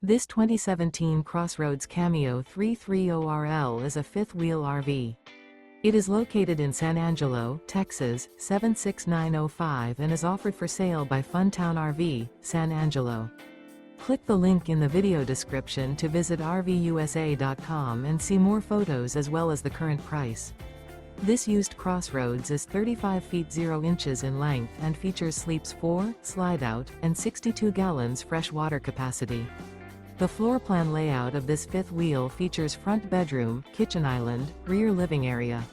This 2017 CrossRoads Cameo 330RL is a fifth-wheel RV. It is located in San Angelo, Texas, 76905 and is offered for sale by Funtown RV, San Angelo. Click the link in the video description to visit RVUSA.com and see more photos as well as the current price. This used CrossRoads is 35 feet 0 inches in length and features sleeps 4, Slideout, and 62 gallons fresh water capacity. The floor plan layout of this fifth wheel features front bedroom, kitchen island, rear living area.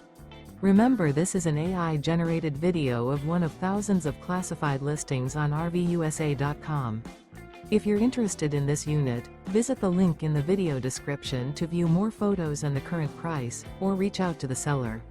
Remember, this is an AI-generated video of one of thousands of classified listings on RVUSA.com. If you're interested in this unit, visit the link in the video description to view more photos and the current price, or reach out to the seller.